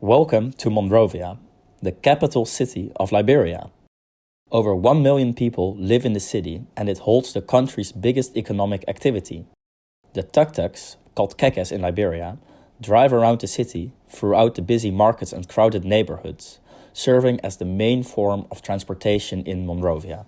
Welcome to Monrovia, the capital city of Liberia. Over 1 million people live in the city and it holds the country's biggest economic activity. The Tuktuks, called kekes in Liberia, drive around the city throughout the busy markets and crowded neighborhoods, serving as the main form of transportation in Monrovia.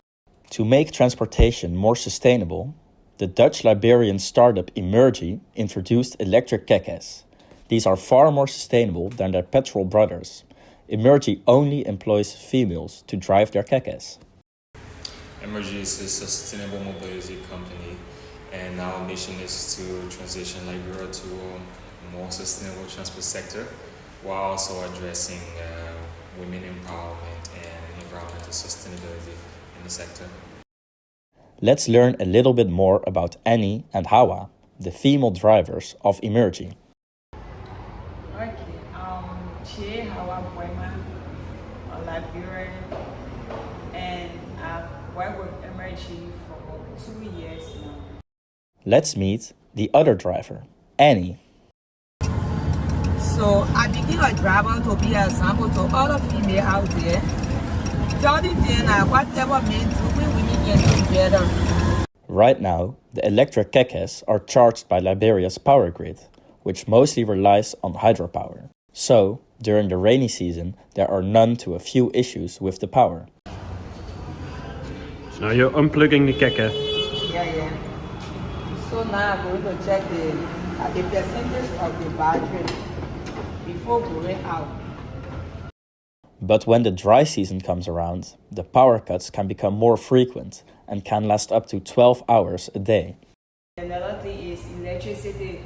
To make transportation more sustainable, the Dutch-Liberian startup Emergi introduced electric kekes. These are far more sustainable than their petrol brothers. Emergi only employs females to drive their kekes. Emergi is a sustainable mobility company, and our mission is to transition Liberia to a more sustainable transport sector, while also addressing women empowerment and environmental sustainability in the sector. Let's learn a little bit more about Annie and Hawa, the female drivers of Emergi. Okay, Hawa Boyman, a Liberian, and I've worked with Emergi for 2 years now. Let's meet the other driver, Annie. So I became a driver to be an example to other females out there. Telling them that whatever men do, we women can do better. Right now, the electric kekes are charged by Liberia's power grid, which mostly relies on hydropower. So, during the rainy season, there are none to a few issues with the power. So now you're unplugging the keke. Yeah. So now I'm going to check the percentage of the battery before going out. But when the dry season comes around, the power cuts can become more frequent and can last up to 12 hours a day. Another thing is electricity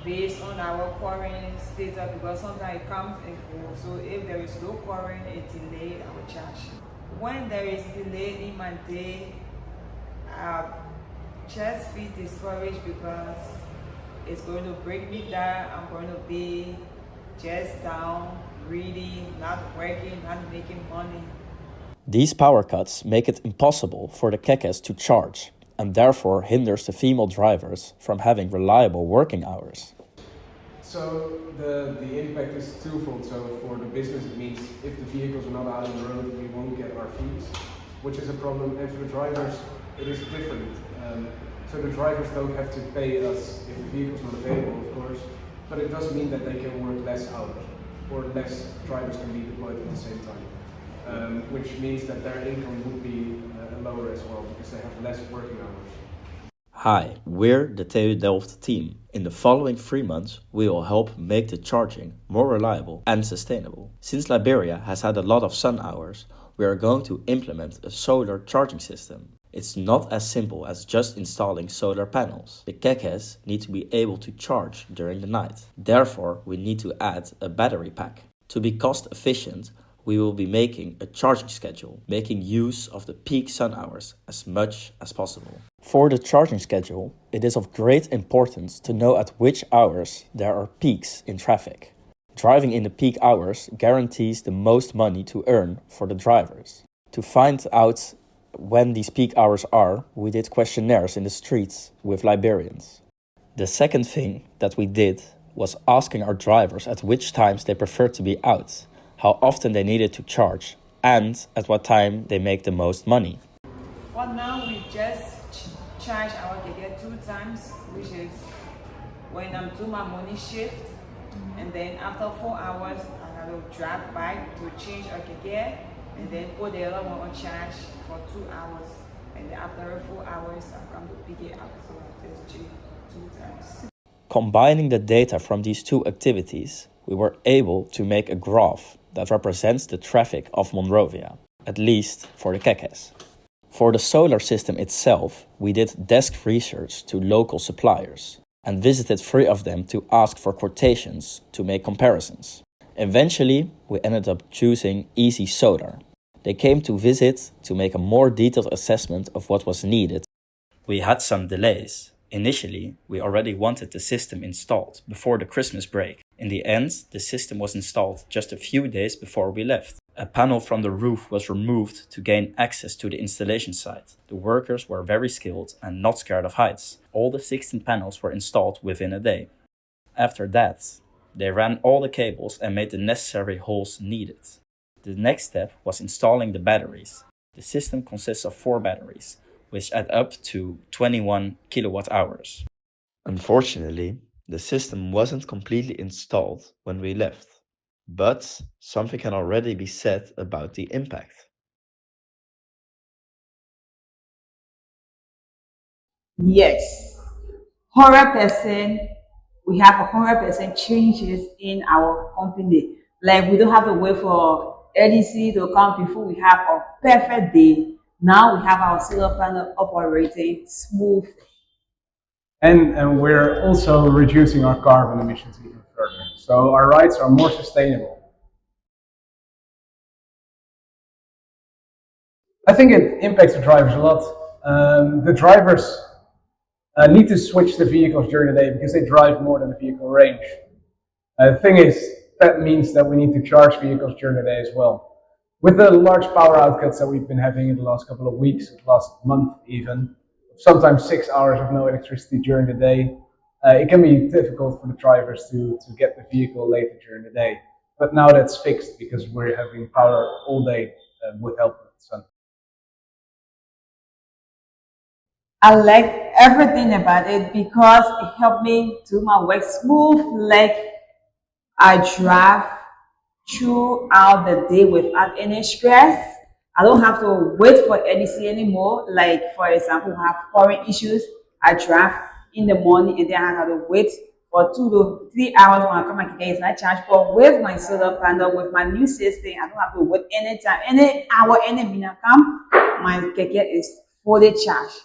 based on our current status, because sometimes it comes and goes. So if there is low current, it delays our charge. When there is delay in my day, I just feel discouraged because it's going to break me down. I'm going to be just down, reading, not working, not making money. These power cuts make it impossible for the kekes to charge, and therefore hinders the female drivers from having reliable working hours. So the impact is twofold. So for the business, it means if the vehicles are not out on the road, we won't get our fees, which is a problem. And for the drivers, it is different. So the drivers don't have to pay us if the vehicle's not available, of course, but it does mean that they can work less hours, or less drivers can be deployed at the same time, which means that their income would be lower as well, because they have less working hours. Hi, we're the TU Delft team. In the following 3 months, we will help make the charging more reliable and sustainable. Since Liberia has had a lot of sun hours, we are going to implement a solar charging system. It's not as simple as just installing solar panels. The kekes need to be able to charge during the night. Therefore, we need to add a battery pack. To be cost efficient, we will be making a charging schedule, making use of the peak sun hours as much as possible. For the charging schedule, it is of great importance to know at which hours there are peaks in traffic. Driving in the peak hours guarantees the most money to earn for the drivers. To find out when these peak hours are, we did questionnaires in the streets with Liberians. The second thing that we did was asking our drivers at which times they preferred to be out, how often they needed to charge, and at what time they make the most money. For now, we just charge our keke 2 times, which is when I'm doing my morning shift, and then after 4 hours, I have to drive back to change our keke, and then put the other one on charge for 2 hours, and then after 4 hours, I come to pick it up. So I just change 2 times. Combining the data from these 2 activities, we were able to make a graph that represents the traffic of Monrovia, at least for the kekes. For the solar system itself, we did desk research to local suppliers and visited 3 of them to ask for quotations to make comparisons. Eventually, we ended up choosing Easy Solar. They came to visit to make a more detailed assessment of what was needed. We had some delays. Initially, we already wanted the system installed before the Christmas break. In the end, the system was installed just a few days before we left. A panel from the roof was removed to gain access to the installation site. The workers were very skilled and not scared of heights. All the 16 panels were installed within a day. After that, They ran all the cables and made the necessary holes needed. The next step was installing the batteries. The system consists of 4 batteries, which add up to 21 kilowatt hours. Unfortunately, the system wasn't completely installed when we left, but something can already be said about the impact. Yes, 100%. We have 100% changes in our company. Like we don't have to wait for LDC to come before we have a perfect day. Now we have our solar panel operating smooth. And we're also reducing our carbon emissions even further. So our rides are more sustainable. I think it impacts the drivers a lot. The drivers need to switch the vehicles during the day because they drive more than the vehicle range. The thing is, that means that we need to charge vehicles during the day as well. With the large power outcuts that we've been having in the last couple of weeks, last month even, sometimes 6 hours of no electricity during the day, it can be difficult for the drivers to get the vehicle later during the day. But now that's fixed because we're having power all day with help of the sun. I like everything about it because it helped me do my work smooth. Like I drive throughout the day without any stress. I don't have to wait for EDC anymore. Like for example, I have current issues. I drive in the morning and then I have to wait for 2 to 3 hours when I come and get it's not charged. But with my solar panel, with my new system, I don't have to wait any time, any hour, any minute come. My keke is fully charged.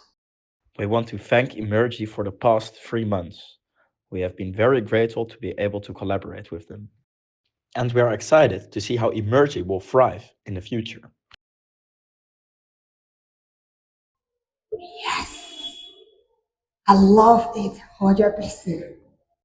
We want to thank Emergi for the past 3 months. We have been very grateful to be able to collaborate with them. And we are excited to see how Emergi will thrive in the future. I love it 100%.